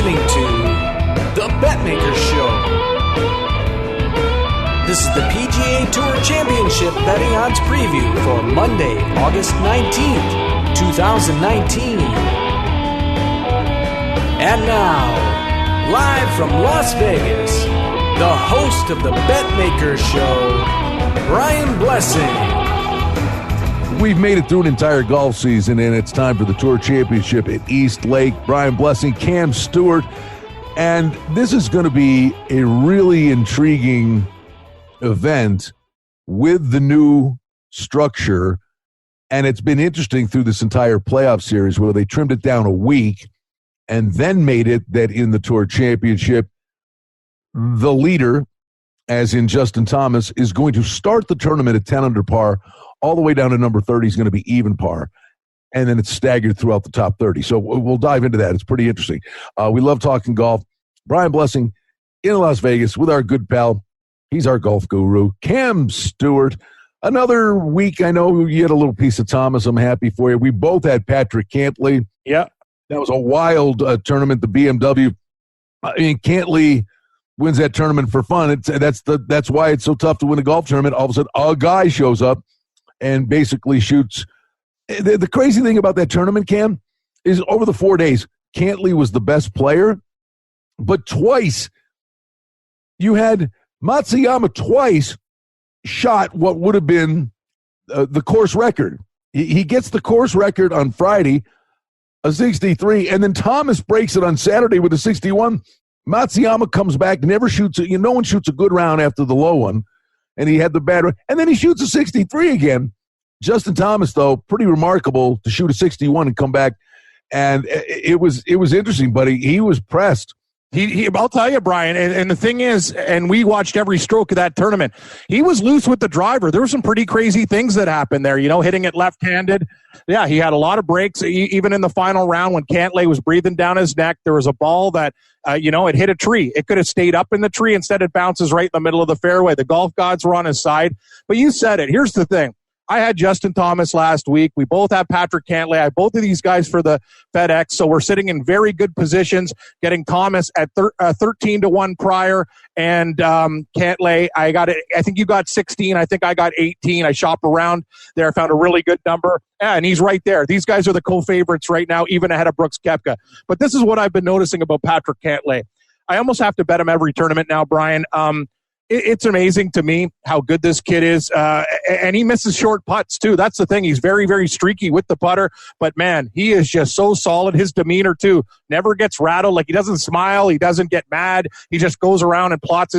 listening to the Betmaker Show. This is the PGA Tour Championship betting odds preview for Monday, August 19th, 2019. And now, live from Las Vegas, the host of the Betmaker Show, Brian Blessing. We've made it through an entire golf season, and it's time for the Tour Championship at East Lake. Brian Blessing, Cam Stewart, and this is going to be a really intriguing event with the new structure, and it's been interesting through this entire playoff series where they trimmed it down a week and then made it that in the Tour Championship, the leader, as in Justin Thomas, is going to start the tournament at 10 under par, all the way down to number 30 is going to be even par, and then it's staggered throughout the top 30. So we'll dive into that. It's pretty interesting. We love talking golf. Brian Blessing in Las Vegas with our good pal. He's our golf guru, Cam Stewart. Another week, I know you had a little piece of Thomas. I'm happy for you. We both had Patrick Cantlay. Yeah. That was a wild tournament, the BMW. I mean, Cantlay wins that tournament for fun. That's why it's so tough to win a golf tournament. All of a sudden, a guy shows up and basically shoots. The crazy thing about that tournament, Cam, is over the 4 days, Cantlay was the best player, but twice you had Matsuyama twice shot what would have been the course record. He gets the course record on Friday, a 63, and then Thomas breaks it on Saturday with a 61. Matsuyama comes back, never shoots it. No one shoots a good round after the low one. And he had the bad one. And then he shoots a 63 again. Justin Thomas, though, pretty remarkable to shoot a 61 and come back. And it was interesting, but he was pressed. I'll tell you, Brian, and the thing is, and we watched every stroke of that tournament, he was loose with the driver. There were some pretty crazy things that happened there, hitting it left-handed. Yeah, he had a lot of breaks, even in the final round when Cantlay was breathing down his neck. There was a ball that, it hit a tree. It could have stayed up in the tree. Instead, it bounces right in the middle of the fairway. The golf gods were on his side. But you said it. Here's the thing. I had Justin Thomas last week. We both have Patrick Cantlay. I have both of these guys for the FedEx, so we're sitting in very good positions, getting Thomas at 13-1 prior, and Cantlay, I think you got 16. I think I got 18. I shop around there. I found a really good number, and he's right there. These guys are the co-favorites right now, even ahead of Brooks Koepka. But this is what I've been noticing about Patrick Cantlay. I almost have to bet him every tournament now, Brian. It's amazing to me how good this kid is, and he misses short putts, too. That's the thing. He's very, very streaky with the putter, but, man, he is just so solid. His demeanor, too, never gets rattled. Like, he doesn't smile. He doesn't get mad. He just goes around and plots.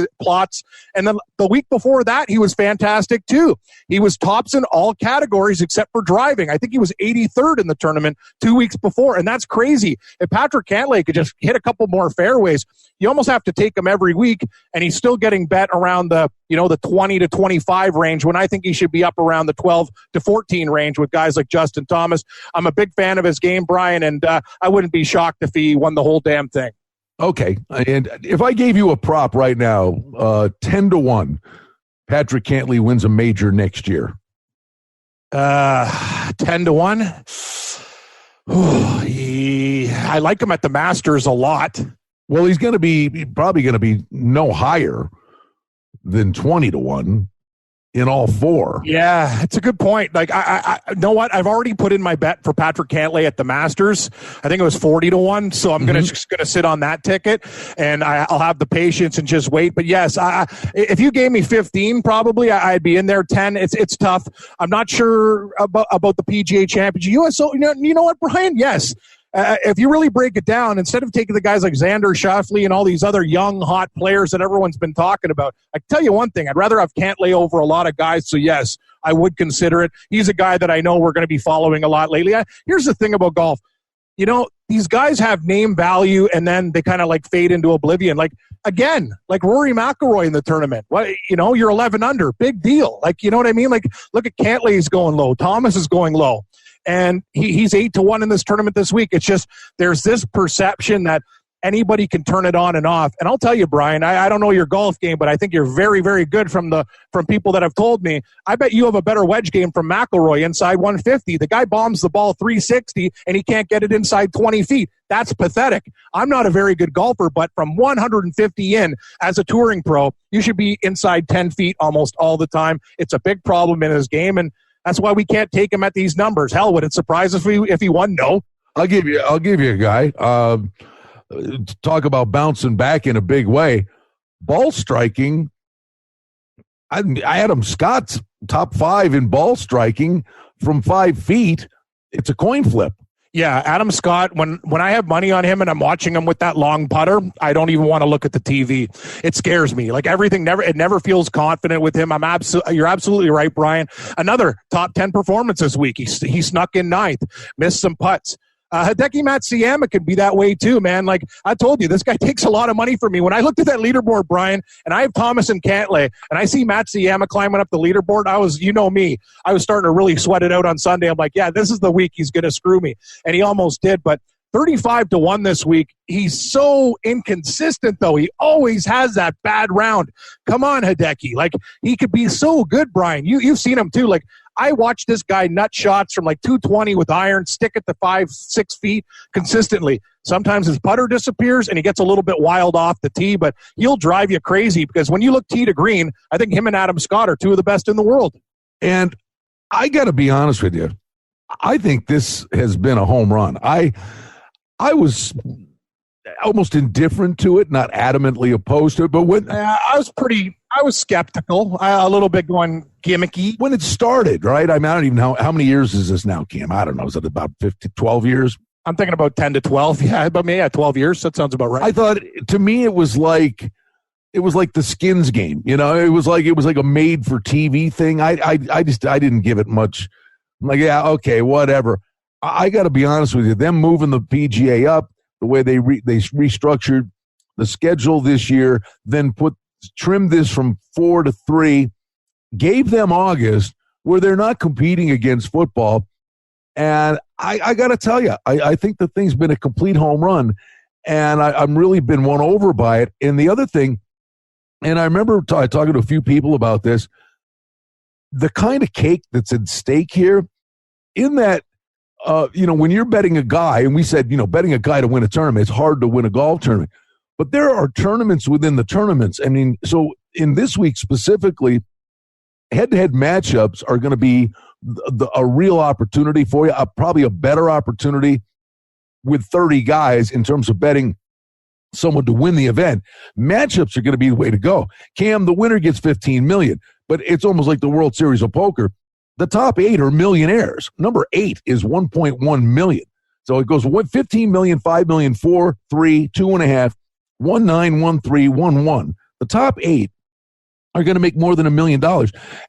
And then the week before that, he was fantastic, too. He was tops in all categories except for driving. I think he was 83rd in the tournament 2 weeks before, and that's crazy. If Patrick Cantlay could just hit a couple more fairways, you almost have to take him every week, and he's still getting bet around the 20 to 25 range when I think he should be up around the 12 to 14 range with guys like Justin Thomas. I'm a big fan of his game, Brian, and I wouldn't be shocked if he won the whole damn thing. Okay, and if I gave you a prop right now, 10-1, Patrick Cantlay wins a major next year. 10-1? I like him at the Masters a lot. Well, he's probably going to be no higher than 20-1 in all four. Yeah, it's a good point. Like, I know what? I've already put in my bet for Patrick Cantlay at the Masters. I think it was 40-1, so I'm just going to sit on that ticket, and I'll have the patience and just wait. But yes, if you gave me 15, probably I'd be in there. 10, it's tough. I'm not sure about the PGA Championship. So you know what, Brian? Yes. If you really break it down, instead of taking the guys like Xander Schauffele and all these other young, hot players that everyone's been talking about, I can tell you one thing. I'd rather have Cantlay over a lot of guys. So, yes, I would consider it. He's a guy that I know we're going to be following a lot lately. Here's the thing about golf. These guys have name value, and then they kind of like fade into oblivion. Like, again, like Rory McIlroy in the tournament. You're 11 under. Big deal. Like, you know what I mean? Like, look at Cantlay. He's going low. Thomas is going low. And he's 8-1 in this tournament this week. It's just there's this perception that Anybody can turn it on and off. And I'll tell you, Brian, I don't know your golf game, but I think you're very, very good from people that have told me. I bet you have a better wedge game from McIlroy inside 150. The guy bombs the ball 360 and he can't get it inside 20 feet. That's pathetic. I'm not a very good golfer, but from 150 in as a touring pro, you should be inside 10 feet almost all the time. It's a big problem in his game, and that's why we can't take him at these numbers. Hell, would it surprise us if he won? No. I'll give you a guy. Talk about bouncing back in a big way. Ball striking. Adam Scott's top 5 in ball striking from 5 feet. It's a coin flip. Yeah, Adam Scott, when I have money on him and I'm watching him with that long putter, I don't even want to look at the TV. It scares me. Like everything it never feels confident with him. You're absolutely right, Brian. Another top 10 performance this week. He snuck in 9th, missed some putts. Hideki Matsuyama can be that way too, man. Like I told you, this guy takes a lot of money from me. When I looked at that leaderboard, Brian, and I have Thomas and Cantlay, and I see Matsuyama climbing up the leaderboard, I was starting to really sweat it out on Sunday. I'm like, yeah, this is the week he's going to screw me. And he almost did, but 35-1 this week. He's so inconsistent, though. He always has that bad round. Come on, Hideki. Like, he could be so good, Brian. You've seen him, too. Like, I watched this guy nut shots from like 220 with iron, stick it to 5-6 feet consistently. Sometimes his putter disappears and he gets a little bit wild off the tee, but he'll drive you crazy because when you look tee to green, I think him and Adam Scott are 2 of the best in the world. And I got to be honest with you. I think this has been a home run. I was almost indifferent to it, not adamantly opposed to it, but when I was skeptical, a little bit going gimmicky. When it started, right? I mean, I don't even know how many years is this now, Cam? I don't know. Is it about 12 years? I'm thinking about 10 to 12. Yeah, but yeah, 12 years. That sounds about right. I thought, to me, it was like the Skins game. You know, it was like a made for TV thing. I didn't give it much. I'm like, yeah, okay, whatever. I got to be honest with you. Them moving the PGA up, the way they restructured the schedule this year, then trimmed this from 4 to 3, gave them August where they're not competing against football. And I got to tell you, I think the thing's been a complete home run, and I'm really been won over by it. And the other thing, and I remember talking to a few people about this, the kind of cake that's at stake here, in that, when you're betting a guy, and we said, betting a guy to win a tournament, it's hard to win a golf tournament. But there are tournaments within the tournaments. I mean, so in this week specifically, head-to-head matchups are going to be a real opportunity for you, probably a better opportunity with 30 guys in terms of betting someone to win the event. Matchups are going to be the way to go. Cam, the winner gets $15 million, but it's almost like the World Series of Poker. The top 8 are millionaires. Number 8 is $1.1 million. So it goes 15 million, 5 million, 4, 3, 2.5, 1, 9, 1, 3, 1, 1. The top 8 are going to make more than $1 million.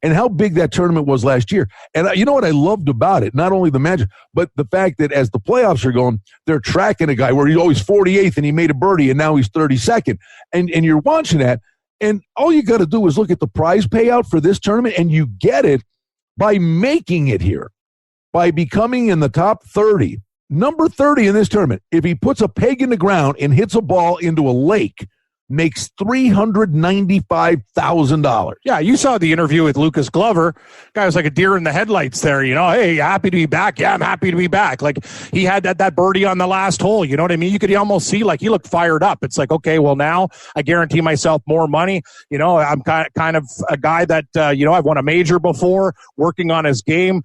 And how big that tournament was last year. And you know what I loved about it? Not only the magic, but the fact that as the playoffs are going, they're tracking a guy where he's always 48th and he made a birdie and now he's 32nd. And you're watching that. And all you got to do is look at the prize payout for this tournament, and you get it by making it here, by becoming in the top 30. Number 30 in this tournament, if he puts a peg in the ground and hits a ball into a lake, makes $395,000. Yeah, you saw the interview with Lucas Glover. Guy was like a deer in the headlights there, Hey, happy to be back. Yeah, I'm happy to be back. Like, he had that birdie on the last hole. You know what I mean? You could almost see, like, he looked fired up. It's like, okay, well, now I guarantee myself more money. I'm kind of a guy that, I've won a major before, working on his game.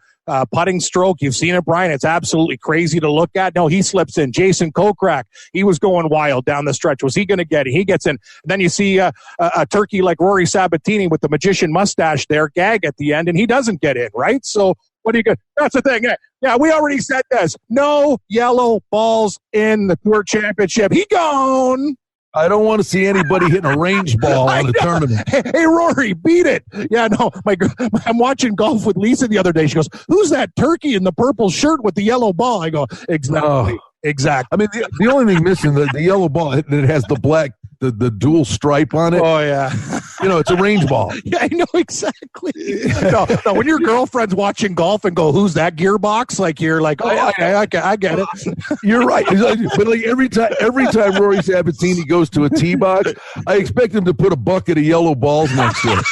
Putting stroke, you've seen it, Brian. It's absolutely crazy to look at. No, he slips in. Jason Kokrak, he was going wild down the stretch. Was he going to get it? He gets in. Then you see a turkey like Rory Sabbatini with the magician mustache there, gag at the end, and he doesn't get in, right? So what do you get? That's the thing. Yeah, we already said this. No yellow balls in the Tour Championship. He gone. I don't want to see anybody hitting a range ball on a tournament. Hey, Rory, beat it. Yeah, no, I'm watching golf with Lisa the other day. She goes, who's that turkey in the purple shirt with the yellow ball? I go, exactly. Exactly. I mean, the only thing missing, the yellow ball that has the black the dual stripe on it. Oh, yeah. It's a range ball. Yeah, I know exactly. No, when your girlfriend's watching golf and go, "Who's that gearbox?" Like you're like, I get it. You're right. But like every time Rory Sabbatini goes to a tee box, I expect him to put a bucket of yellow balls next to it.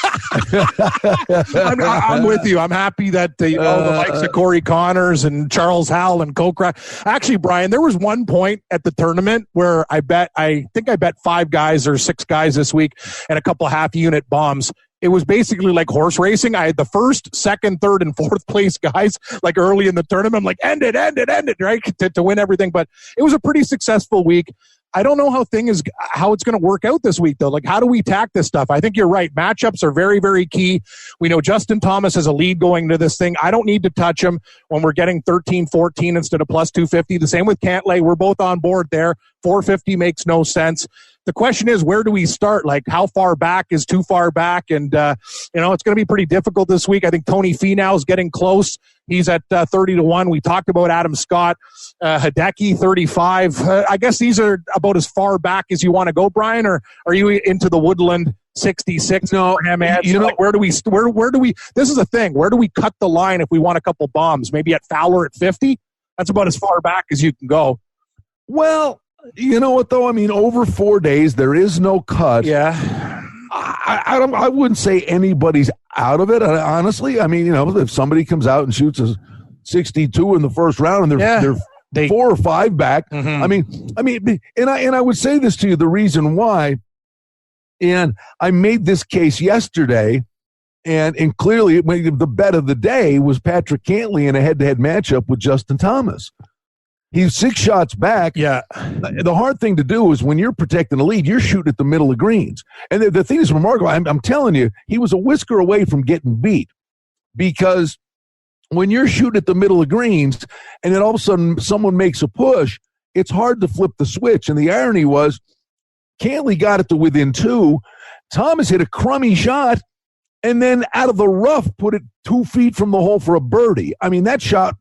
I'm with you. I'm happy that the likes of Corey Connors and Charles Howell and Kokrak. Actually, Brian, there was one point at the tournament where I think I bet 5 guys or 6 guys this week and a couple half-unit bombs. It was basically like horse racing. I had the first, second, third, and fourth place guys like early in the tournament. I'm like, end it, right, to win everything. But it was a pretty successful week. I don't know how it's going to work out this week, though. Like, how do we tack this stuff? I think you're right. Matchups are very, very key. We know Justin Thomas has a lead going into this thing. I don't need to touch him when we're getting 13-14 instead of plus 250. The same with Cantlay. We're both on board there. 450 makes no sense. The question is, where do we start? Like, how far back is too far back? And, it's going to be pretty difficult this week. I think Tony Finau is getting close. He's at 30-1. We talked about Adam Scott, Hideki 35. I guess these are about as far back as you want to go, Brian, or are you into the Woodland 66? No, like, where do we, this is the thing. Where do we cut the line if we want a couple bombs? Maybe at Fowler at 50? That's about as far back as you can go. Well, you know what, though? I mean, over 4 days, there is no cut. Yeah. I wouldn't say anybody's out of it, honestly. I mean, if somebody comes out and shoots a 62 in the first round and they're 4 or 5 back, mm-hmm. I mean, and I would say this to you, the reason why, and I made this case yesterday, and clearly the bet of the day was Patrick Cantlay in a head-to-head matchup with Justin Thomas. He's 6 shots back. Yeah. The hard thing to do is when you're protecting the lead, you're shooting at the middle of greens. And the thing is remarkable. I'm telling you, he was a whisker away from getting beat, because when you're shooting at the middle of greens and then all of a sudden someone makes a push, it's hard to flip the switch. And the irony was Cantlay got it to within 2. Thomas hit a crummy shot and then out of the rough put it 2 feet from the hole for a birdie. I mean, that shot,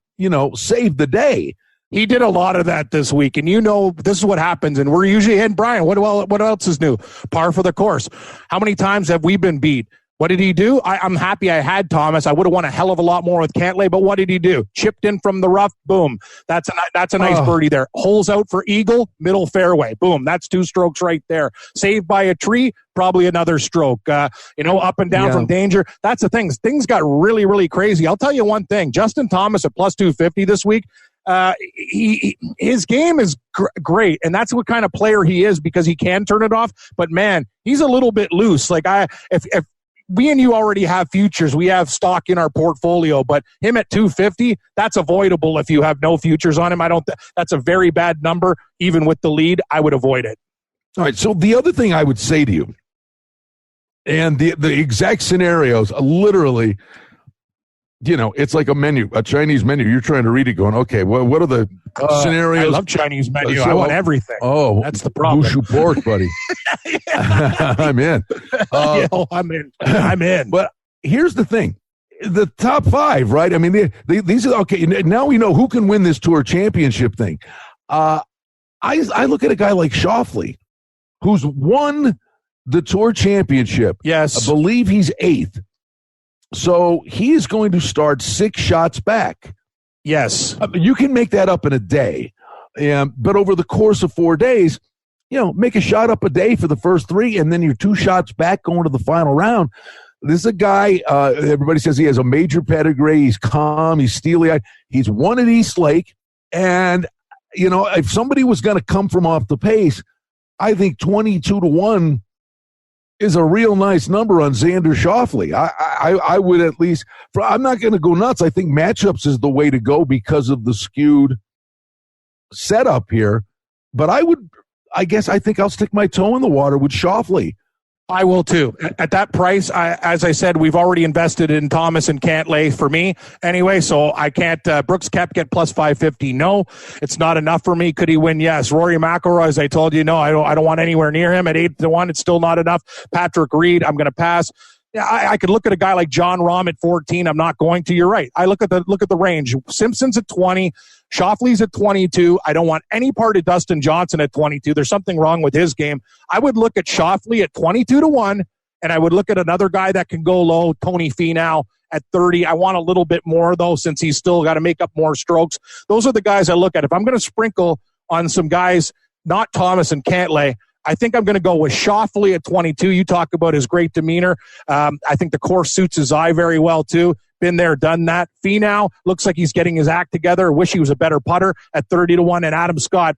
saved the day. He did a lot of that this week, and this is what happens, and we're usually in. Brian, what else is new? Par for the course. How many times have we been beat? What did he do? I'm happy I had Thomas. I would have won a hell of a lot more with Cantlay, but what did he do? Chipped in from the rough, boom. That's a nice birdie there. Holes out for eagle, middle fairway, boom. That's 2 strokes right there. Saved by a tree, probably another stroke. Up and down from danger. That's the thing. Things got really, really crazy. I'll tell you one thing. Justin Thomas at plus 250 this week, his game is great, and that's what kind of player he is, because he can turn it off. But man, he's a little bit loose. Like if we and you already have futures, we have stock in our portfolio, but him at 250, that's avoidable if you have no futures on him. That's a very bad number, even with the lead. I would avoid it. All right. So the other thing I would say to you, and the exact scenarios, literally. It's like a Chinese menu. You're trying to read it going, okay, what are the scenarios? I love Chinese menu. I want everything. Oh, that's the problem. Wushu pork, buddy. I'm in. I'm in. But here's the thing. The top 5, right? I mean, these are, okay, now we know who can win this tour championship thing. I look at a guy like Schauffele, who's won the tour championship. Yes. I believe he's 8th. So he is going to start 6 shots back. Yes. You can make that up in a day. But over the course of 4 days, make a shot up a day for the first 3, and then you're 2 shots back going to the final round. This is a guy, everybody says he has a major pedigree. He's calm. He's steely-eyed. He's won at East Lake. And, if somebody was going to come from off the pace, I think 22-1 is a real nice number on Xander Schauffele. I would at least, I'm not going to go nuts. I think matchups is the way to go because of the skewed setup here. But I think I'll stick my toe in the water with Schauffele. I will too. At that price, as I said, we've already invested in Thomas and Cantlay for me anyway, so I can't. Brooks Koepka plus 550. No, it's not enough for me. Could he win? Yes. Rory McIlroy, as I told you, no, I don't want anywhere near him at 8-1. It's still not enough. Patrick Reed, I'm going to pass. Yeah, I could look at a guy like John Rahm at 14. I'm not going to. You're right. I look at the range. Simpson's at 20. Schauffele's at 22. I don't want any part of Dustin Johnson at 22. There's something wrong with his game. I would look at Schauffele at 22-1, and I would look at another guy that can go low, Tony Finau, at 30. I want a little bit more, though, since he's still got to make up more strokes. Those are the guys I look at. If I'm going to sprinkle on some guys, not Thomas and Cantlay, I think I'm going to go with Schauffele at 22. You talk about his great demeanor. I think the course suits his eye very well, too. Been there, done that. Finau looks like he's getting his act together. Wish he was a better putter at 30-1. And Adam Scott,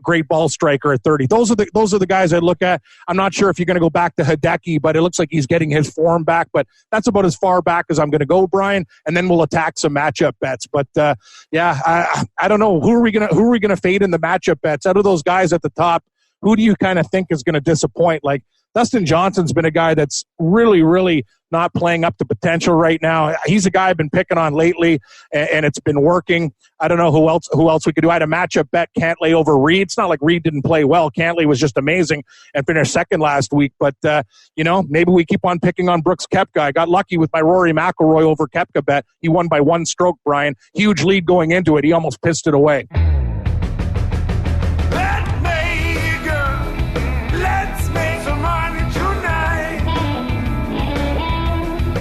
great ball striker at 30. Those are the guys I look at. I'm not sure if you're going to go back to Hideki, but it looks like he's getting his form back. But that's about as far back as I'm going to go, Brian. And then we'll attack some matchup bets. But I don't know who are we gonna fade in the matchup bets out of those guys at the top. Who do you kind of think is going to disappoint? Like Dustin Johnson's been a guy that's really, really not playing up to potential right now. He's a guy I've been picking on lately, and it's been working. I don't know who else we could do. I had a matchup bet, Cantlay over Reed. It's not like Reed didn't play well. Cantlay was just amazing and finished second last week. But, maybe we keep on picking on Brooks Koepka. I got lucky with my Rory McIlroy over Koepka bet. He won by 1 stroke, Brian. Huge lead going into it. He almost pissed it away.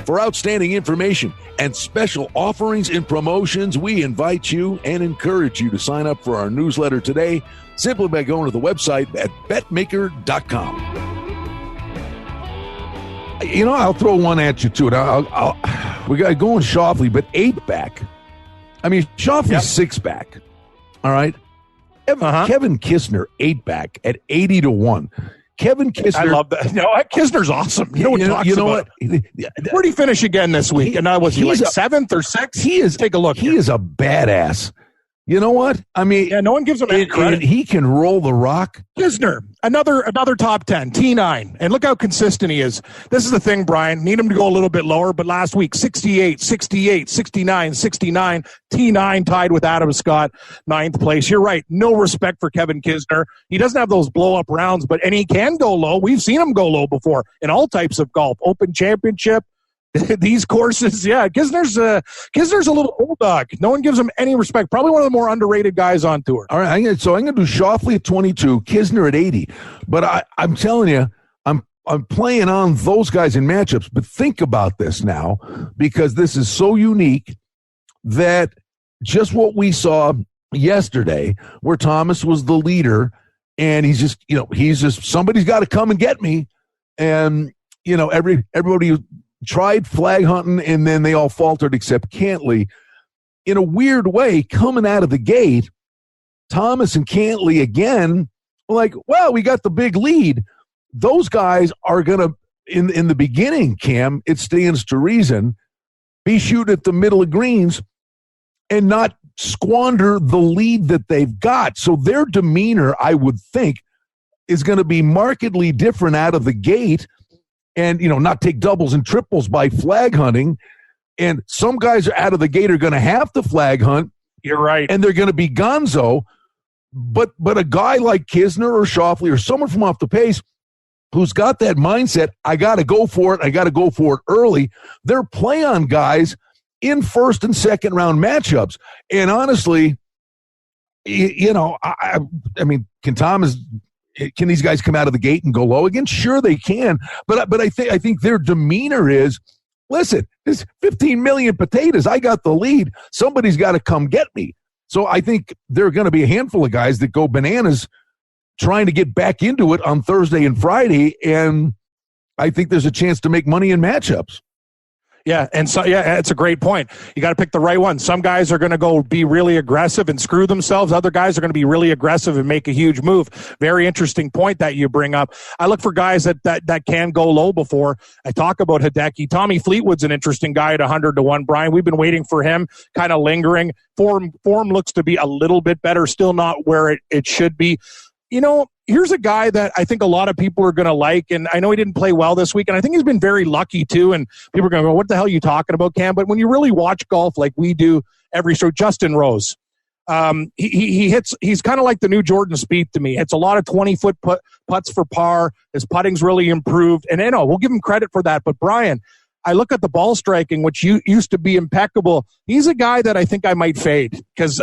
For outstanding information and special offerings and promotions, we invite you and encourage you to sign up for our newsletter today simply by going to the website at betmaker.com. I'll throw one at you, too. We got going Schauffele, but 8-back. I mean, Schauffele's 6-back. All right? Kevin Kisner, 8-back at 80-1. Kevin Kisner. I love that. Kisner's awesome. What Where'd he finish again this week? And was he like 7th or 6th? Take a look. He is a badass. You know what? I mean, no one gives him any credit. He can roll the rock. Kisner, another top 10, T9. And look how consistent he is. This is the thing, Brian. Need him to go a little bit lower, but last week, 68, 68, 69, 69, T9 tied with Adam Scott, 9th place. You're right. No respect for Kevin Kisner. He doesn't have those blow-up rounds, and he can go low. We've seen him go low before in all types of golf. Open Championship. These courses, Kisner's a little old dog. No one gives him any respect. Probably one of the more underrated guys on tour. All right, I'm going to do Schauffele at 22, Kisner at 80. But I'm telling you, I'm playing on those guys in matchups. But think about this now, because this is so unique that just what we saw yesterday, where Thomas was the leader, and he's just somebody's got to come and get me, and everybody tried flag hunting, and then they all faltered except Cantlay. In a weird way, coming out of the gate, Thomas and Cantlay again were like, well, we got the big lead. Those guys are going to, in the beginning, Cam, it stands to reason, be shooting at the middle of greens and not squander the lead that they've got. So their demeanor, I would think, is going to be markedly different out of the gate. And, not take doubles and triples by flag hunting. And some guys are out of the gate are going to have to flag hunt. You're right. And they're going to be gonzo. But a guy like Kisner or Schauffele or someone from off the pace who's got that mindset, I got to go for it. I got to go for it early. They're play on guys in first and second round matchups. And honestly, I mean, can these guys come out of the gate and go low again? Sure, they can. But I think their demeanor is, listen, there's 15 million potatoes. I got the lead. Somebody's got to come get me. So I think there are going to be a handful of guys that go bananas trying to get back into it on Thursday and Friday, and I think there's a chance to make money in matchups. Yeah, and so it's a great point. You got to pick the right one. Some guys are going to go be really aggressive and screw themselves. Other guys are going to be really aggressive and make a huge move. Very interesting point that you bring up. I look for guys that can go low before. I talk about Hideki. Tommy Fleetwood's an interesting guy at 100-1. Brian, we've been waiting for him, kind of lingering. Form looks to be a little bit better, still not where it should be. Here's a guy that I think a lot of people are going to like, and I know he didn't play well this week, and I think he's been very lucky too, and people are going to go, what the hell are you talking about, Cam? But when you really watch golf like we do every show, Justin Rose, he hits, he's kind of like the new Jordan Spieth to me. It's a lot of 20-foot putts for par. His putting's really improved, and we'll give him credit for that. But Brian, I look at the ball striking, which used to be impeccable. He's a guy that I think I might fade because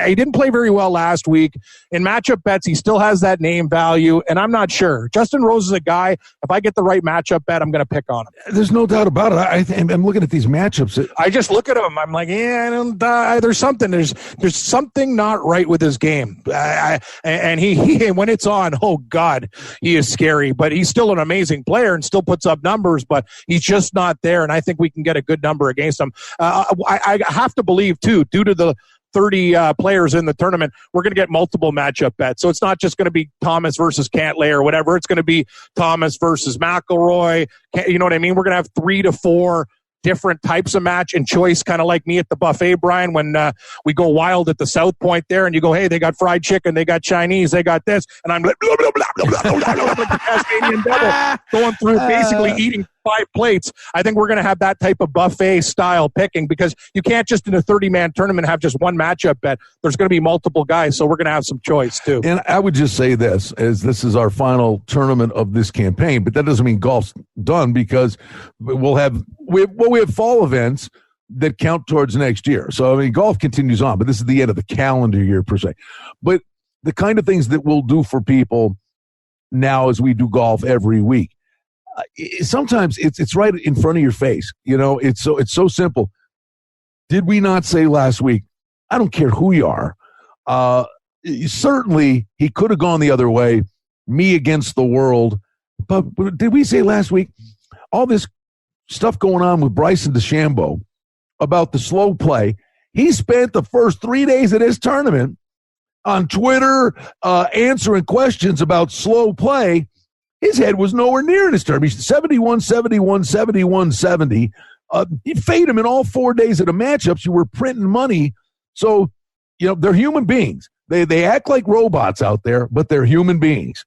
he didn't play very well last week. In matchup bets, he still has that name value, and I'm not sure. Justin Rose is a guy, if I get the right matchup bet, I'm going to pick on him. There's no doubt about it. I'm looking at these matchups. I just look at him. I'm like, there's something. There's something not right with his game. And he when it's on, oh, God, he is scary. But he's still an amazing player and still puts up numbers, but he's just not there, and I think we can get a good number against him. I have to believe, too, due to the 30 players in the tournament, we're going to get multiple matchup bets. So it's not just going to be Thomas versus Cantlay or whatever. It's going to be Thomas versus McIlroy. You know what I mean? We're going to have 3 to 4 different types of match and choice, kind of like me at the buffet, Brian, when we go wild at the South Point there and you go, hey, they got fried chicken, they got Chinese, they got this. And I'm like, blah, blah, blah, blah, blah, blah, blah, like the Tasmanian devil, going through basically eating 5 plates. I think we're going to have that type of buffet style picking because you can't just in a 30-man tournament have just one matchup bet. There's going to be multiple guys, so we're going to have some choice too. And I would just say this, as this is our final tournament of this campaign, but that doesn't mean golf's done because we have fall events that count towards next year. So, I mean, golf continues on, but this is the end of the calendar year per se. But the kind of things that we'll do for people now as we do golf every week, sometimes it's right in front of your face. You know, it's so simple. Did we not say last week, I don't care who you are. Certainly he could have gone the other way, me against the world. But did we say last week, all this stuff going on with Bryson DeChambeau about the slow play? He spent the first 3 days of this tournament on Twitter answering questions about slow play. His head was nowhere near this tournament. He's 71, 71, 71, 70. You fade him in all 4 days of the matchups. You were printing money. So, you know, they're human beings. They act like robots out there, but they're human beings.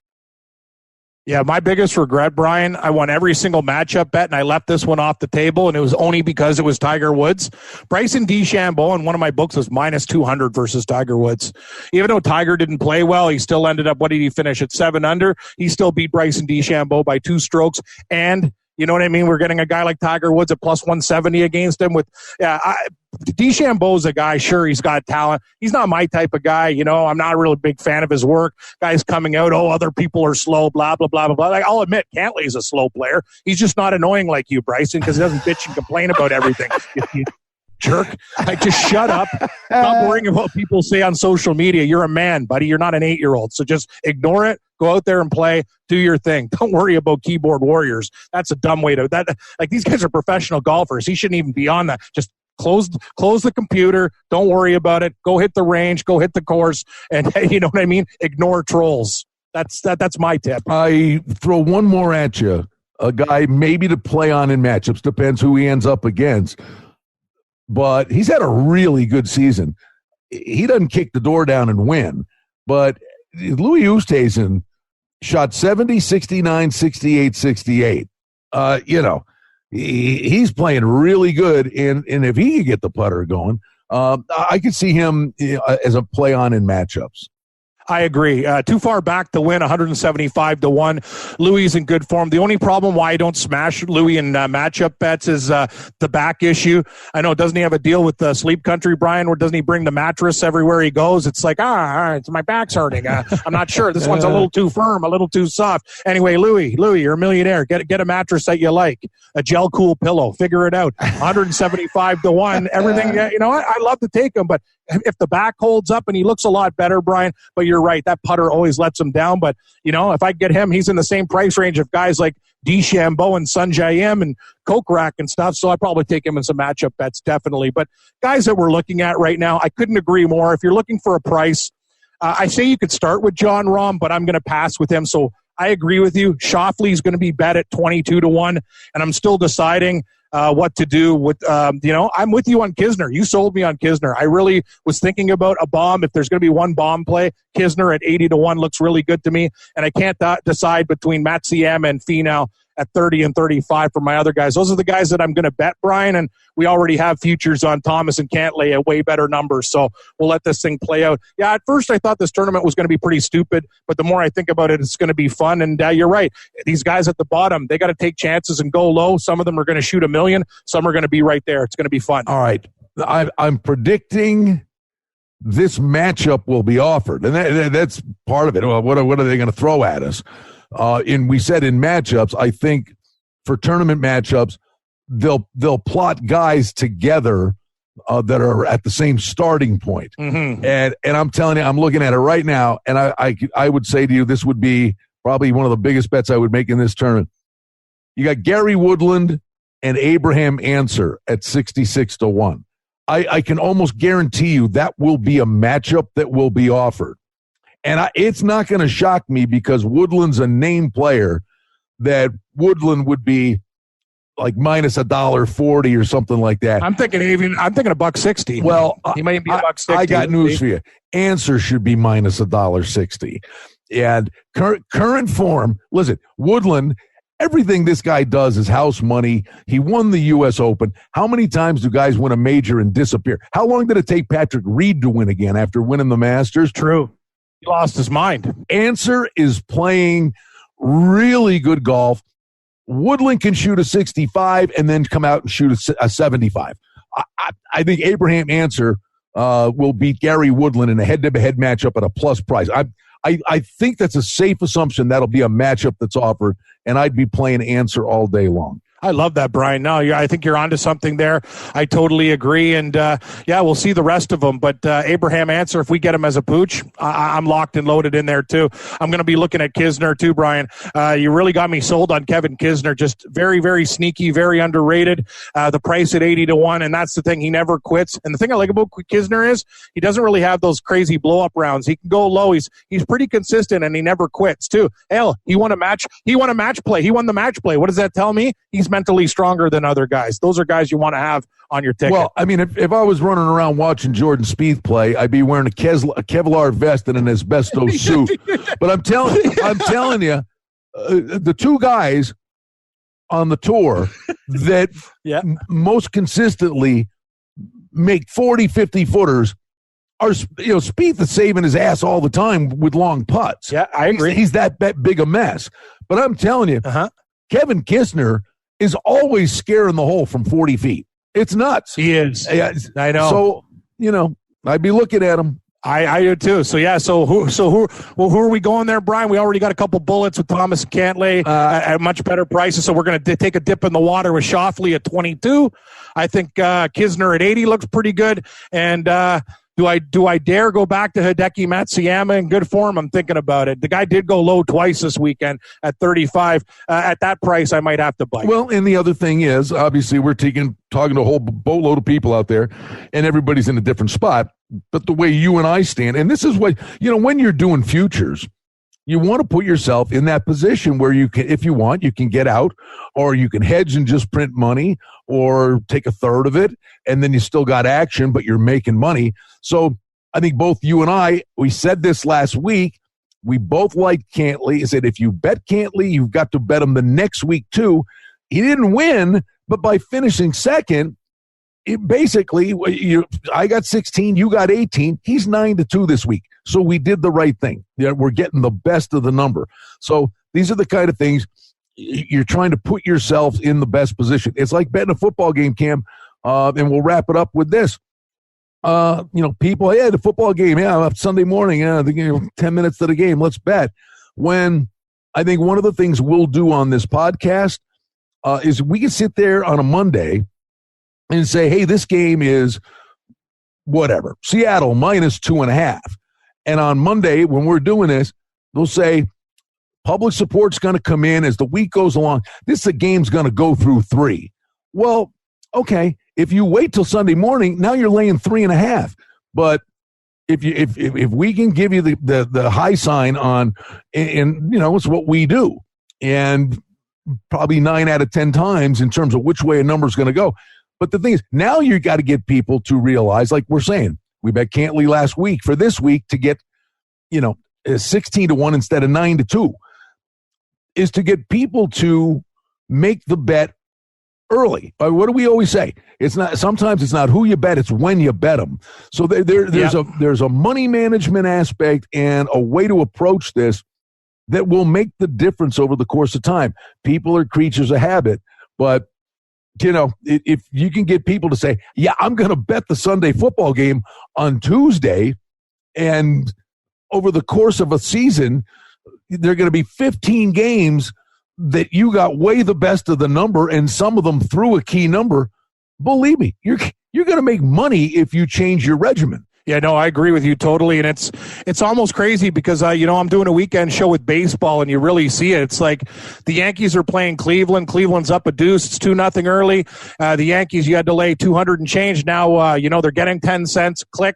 Yeah, my biggest regret, Brian, I won every single matchup bet, and I left this one off the table, and it was only because it was Tiger Woods. Bryson DeChambeau in one of my books was minus 200 versus Tiger Woods. Even though Tiger didn't play well, he still ended up, what did he finish, at 7 under? He still beat Bryson DeChambeau by 2 strokes, and you know what I mean? We're getting a guy like Tiger Woods at plus 170 against him. DeChambeau's a guy, sure, he's got talent. He's not my type of guy. You know, I'm not a really big fan of his work. Guys coming out, oh, other people are slow, blah, blah, blah, blah, blah. Like, I'll admit, Cantlay's a slow player. He's just not annoying like you, Bryson, because he doesn't bitch and complain about everything. Jerk. Like, just shut up. Stop worrying about what people say on social media. You're a man, buddy. You're not an 8-year-old. So just ignore it. Go out there and play. Do your thing. Don't worry about keyboard warriors. That's a dumb way to that. Like, these guys are professional golfers. He shouldn't even be on that. Just close the computer. Don't worry about it. Go hit the range. Go hit the course. And you know what I mean? Ignore trolls. That's my tip. I throw one more at you. A guy maybe to play on in matchups. Depends who he ends up against. But he's had a really good season. He doesn't kick the door down and win. But Louis Oosthuizen shot 70, 69, 68, 68. You know, he's playing really good. And if he could get the putter going, I could see him as a play on in matchups. I agree. Too far back to win, 175-1. Louis is in good form. The only problem why I don't smash Louis in matchup bets is the back issue. I know, doesn't he have a deal with Sleep Country, Brian, or doesn't he bring the mattress everywhere he goes? It's like, my back's hurting. I'm not sure. This one's a little too firm, a little too soft. Anyway, Louis, you're a millionaire. Get a mattress that you like, a gel cool pillow. Figure it out. 175-1. Everything. You know what? I love to take him, but if the back holds up and he looks a lot better, Brian, but you're right, that putter always lets him down. But, you know, if I get him, he's in the same price range of guys like DeChambeau and Sunjayem and Kokrak and stuff, so I'd probably take him in some matchup bets, definitely. But guys that we're looking at right now, I couldn't agree more. If you're looking for a price, I say you could start with John Rahm, but I'm going to pass with him. So I agree with you. Schauffele's going to be bet at 22-1, and I'm still deciding what to do with, I'm with you on Kisner. You sold me on Kisner. I really was thinking about a bomb. If there's going to be one bomb play, Kisner at 80-1 looks really good to me. And I can't decide between Matsuyama and Finau. at 30 and 35 for my other guys. Those are the guys that I'm going to bet, Brian, and we already have futures on Thomas and Cantlay at way better numbers, so we'll let this thing play out. Yeah, at first I thought this tournament was going to be pretty stupid, but the more I think about it, it's going to be fun, and you're right. These guys at the bottom, they got to take chances and go low. Some of them are going to shoot $1 million. Some are going to be right there. It's going to be fun. All right. I'm predicting this matchup will be offered, and that's part of it. Well, what are they going to throw at us? We said in matchups, I think for tournament matchups, they'll plot guys together that are at the same starting point. Mm-hmm. And I'm telling you, I'm looking at it right now, and I would say to you, this would be probably one of the biggest bets I would make in this tournament. You got Gary Woodland and Abraham Answer at 66-1. I can almost guarantee you that will be a matchup that will be offered. And it's not going to shock me because Woodland's a name player that Woodland would be like minus $1.40 or something like that. I'm thinking $1.60. Well, he might be $1.60. I got news for you. Answer should be minus $1.60. And current form, listen, Woodland, everything this guy does is house money. He won the U.S. Open. How many times do guys win a major and disappear? How long did it take Patrick Reed to win again after winning the Masters? True. He lost his mind. Answer is playing really good golf. Woodland can shoot a 65 and then come out and shoot a 75. I think Abraham Answer will beat Gary Woodland in a head-to-head matchup at a plus price. I think that's a safe assumption that'll be a matchup that's offered, and I'd be playing Answer all day long. I love that, Brian. No, I think you're onto something there. I totally agree. And, we'll see the rest of them. But Abraham Answer, if we get him as a pooch, I'm locked and loaded in there, too. I'm going to be looking at Kisner, too, Brian. You really got me sold on Kevin Kisner. Just very, very sneaky, very underrated. The price at 80-1, and that's the thing. He never quits. And the thing I like about Kisner is he doesn't really have those crazy blow-up rounds. He can go low. He's pretty consistent, and he never quits, too. Hell, he won a match play. He won the match play. What does that tell me? He's mentally stronger than other guys. Those are guys you want to have on your ticket. Well, I mean, if I was running around watching Jordan Spieth play, I'd be wearing a Kevlar vest and an asbestos suit. But I'm telling you, the two guys on the tour that most consistently make 40, 50 footers are, Spieth is saving his ass all the time with long putts. Yeah, I agree. He's that big a mess. But I'm telling you, Kevin Kisner is always scaring the hole from 40 feet. It's nuts. He is. I know. So, I'd be looking at him. I do too. So who are we going there, Brian? We already got a couple bullets with Thomas and Cantlay at much better prices. So we're going to take a dip in the water with Schauffele at 22. I think Kisner at 80 looks pretty good. And do I dare go back to Hideki Matsuyama in good form? I'm thinking about it. The guy did go low twice this weekend at 35. At that price, I might have to bite. Well, and the other thing is, obviously, we're talking to a whole boatload of people out there, and everybody's in a different spot. But the way you and I stand, and this is what, when you're doing futures, you want to put yourself in that position where you can, if you want, you can get out, or you can hedge and just print money, or take a third of it, and then you still got action, but you're making money. So I think both you and I, we said this last week, we both liked Cantlay. I said, if you bet Cantlay, you've got to bet him the next week too. He didn't win, but by finishing second, I got 16, you got 18. He's 9-2 this week. So we did the right thing. We're getting the best of the number. So these are the kind of things you're trying to put yourself in the best position. It's like betting a football game, Cam, and we'll wrap it up with this. People, the football game, Sunday morning, 10 minutes to the game, let's bet. When I think one of the things we'll do on this podcast is we can sit there on a Monday and say, hey, this game is whatever, Seattle minus 2.5. And on Monday, when we're doing this, they'll say, public support's going to come in as the week goes along. The game's going to go through 3. Well, okay, if you wait till Sunday morning, now you're laying 3.5. But if we can give you the high sign on, and it's what we do, and probably 9 out of 10 times in terms of which way a number's going to go. But the thing is, now you got to get people to realize, like we're saying, we bet Cantlay last week for this week to get, 16-1 instead of 9-2, is to get people to make the bet early. What do we always say? Sometimes it's not who you bet, it's when you bet them. So there's a money management aspect and a way to approach this that will make the difference over the course of time. People are creatures of habit, but if you can get people to say, yeah, I'm going to bet the Sunday football game on Tuesday, and over the course of a season, there are going to be 15 games that you got way the best of the number, and some of them through a key number. Believe me, you're going to make money if you change your regimen. Yeah, no, I agree with you totally. And it's almost crazy because, I'm doing a weekend show with baseball and you really see it. It's like the Yankees are playing Cleveland. Cleveland's up a deuce. It's 2-0 early. The Yankees, you had to lay 200 and change. Now, they're getting 10 cents. Click.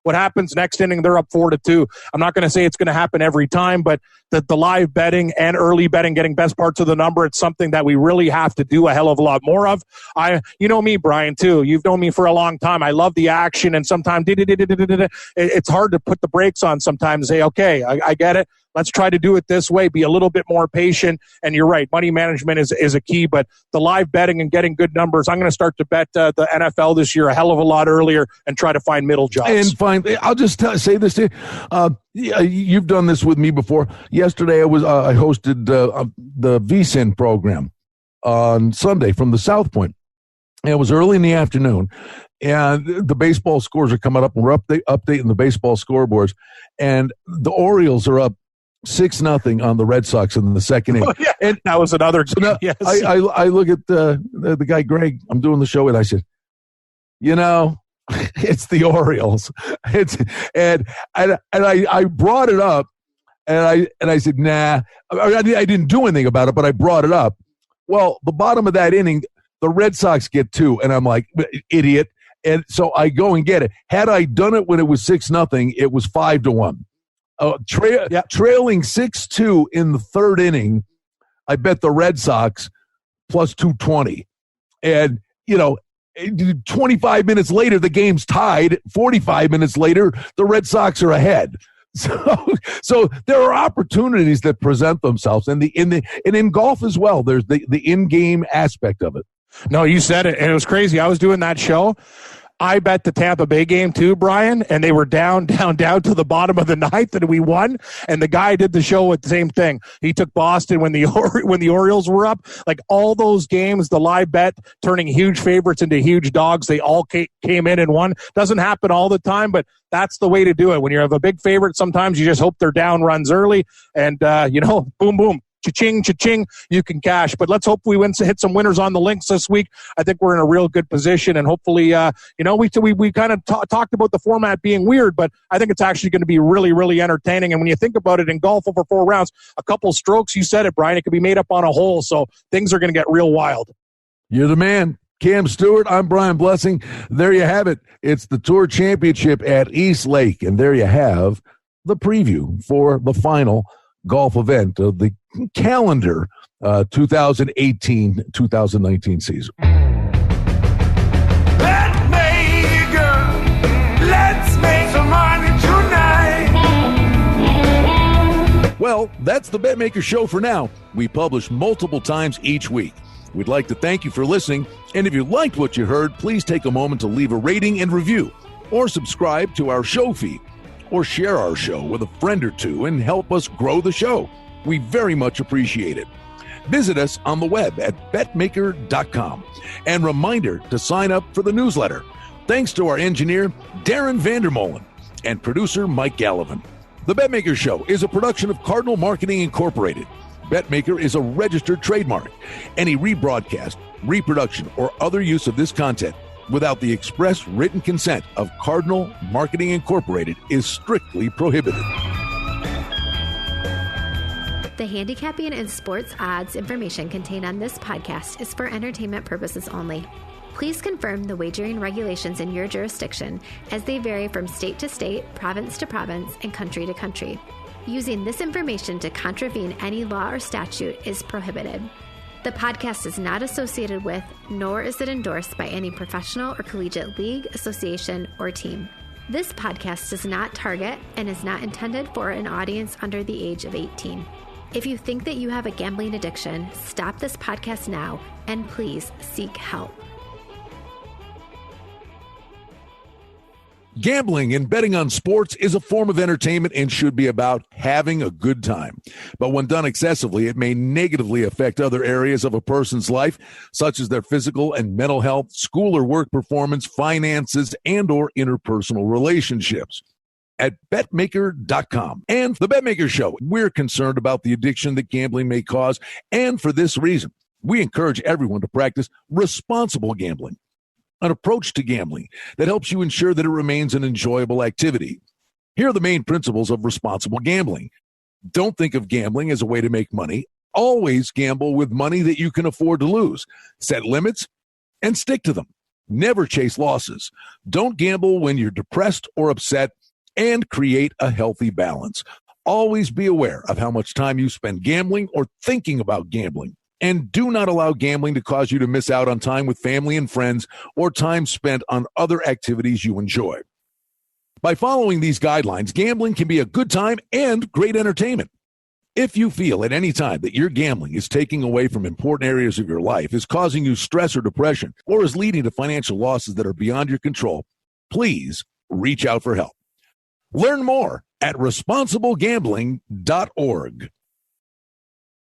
What happens next inning? They're up 4-2. I'm not going to say it's going to happen every time, but the live betting and early betting, getting best parts of the number, it's something that we really have to do a hell of a lot more of. You know me, Brian, too. You've known me for a long time. I love the action, and sometimes it's hard to put the brakes on sometimes. Say, okay, I get it. Let's try to do it this way. Be a little bit more patient. And you're right, money management is a key. But the live betting and getting good numbers, I'm going to start to bet the NFL this year a hell of a lot earlier and try to find middle jobs. And I'll just say this to you. You've done this with me before. Yesterday, I hosted the VSIN program on Sunday from the South Point. And it was early in the afternoon, and the baseball scores are coming up, and we're updating the baseball scoreboards. And the Orioles are up 6-0 on the Red Sox in the second inning. Oh, yeah. And that was another game. Now, yes. I look at the guy, Greg, I'm doing the show, and I said, it's the Orioles. And I brought it up, and I said, nah. I didn't do anything about it, but I brought it up. Well, the bottom of that inning, the Red Sox get 2, and I'm like, idiot. And so I go and get it. Had I done it when it was 6-0, it was 5-1. Trailing 6-2 in the third inning, I bet the Red Sox plus 220. And, 25 minutes later, the game's tied. 45 minutes later, the Red Sox are ahead. So there are opportunities that present themselves, and in golf as well. There's the in-game aspect of it. No, you said it, and it was crazy. I was doing that show. I bet the Tampa Bay game too, Brian, and they were down to the bottom of the ninth, and we won. And the guy did the show with the same thing. He took Boston when the Orioles were up. Like all those games, the live bet turning huge favorites into huge dogs. They all came in and won. Doesn't happen all the time, but that's the way to do it. When you have a big favorite, sometimes you just hope they're down runs early, and boom, boom. Cha-ching, cha-ching, you can cash. But let's hope we hit some winners on the links this week. I think we're in a real good position, and hopefully, we kind of talked about the format being weird, but I think it's actually going to be really, really entertaining. And when you think about it, in golf over 4 rounds, a couple strokes, you said it, Brian, it could be made up on a hole, so things are going to get real wild. You're the man. Cam Stewart, I'm Brian Blessing. There you have it. It's the Tour Championship at East Lake, and there you have the preview for the final golf event of the calendar 2018-2019 season. Betmaker, let's make some money tonight. Well, that's the Betmaker Show for now. We publish multiple times each week. We'd like to thank you for listening, and if you liked what you heard, please take a moment to leave a rating and review, or subscribe to our show feed, or share our show with a friend or two and help us grow the show. We very much appreciate it. Visit us on the web at betmaker.com. And reminder to sign up for the newsletter. Thanks to our engineer, Darren Vandermolen, and producer, Mike Gallivan. The Betmaker Show is a production of Cardinal Marketing Incorporated. Betmaker is a registered trademark. Any rebroadcast, reproduction, or other use of this content without the express written consent of Cardinal Marketing Incorporated is strictly prohibited. The handicapping and sports odds information contained on this podcast is for entertainment purposes only. Please confirm the wagering regulations in your jurisdiction, as they vary from state to state, province to province, and country to country. Using this information to contravene any law or statute is prohibited. The podcast is not associated with, nor is it endorsed by any professional or collegiate league, association, or team. This podcast does not target and is not intended for an audience under the age of 18. If you think that you have a gambling addiction, stop this podcast now and please seek help. Gambling and betting on sports is a form of entertainment and should be about having a good time. But when done excessively, it may negatively affect other areas of a person's life, such as their physical and mental health, school or work performance, finances, and or interpersonal relationships. At Betmaker.com and the Betmaker Show, we're concerned about the addiction that gambling may cause, and for this reason, we encourage everyone to practice responsible gambling, an approach to gambling that helps you ensure that it remains an enjoyable activity. Here are the main principles of responsible gambling. Don't think of gambling as a way to make money. Always gamble with money that you can afford to lose. Set limits and stick to them. Never chase losses. Don't gamble when you're depressed or upset, and create a healthy balance. Always be aware of how much time you spend gambling or thinking about gambling. And do not allow gambling to cause you to miss out on time with family and friends or time spent on other activities you enjoy. By following these guidelines, gambling can be a good time and great entertainment. If you feel at any time that your gambling is taking away from important areas of your life, is causing you stress or depression, or is leading to financial losses that are beyond your control, please reach out for help. Learn more at responsiblegambling.org.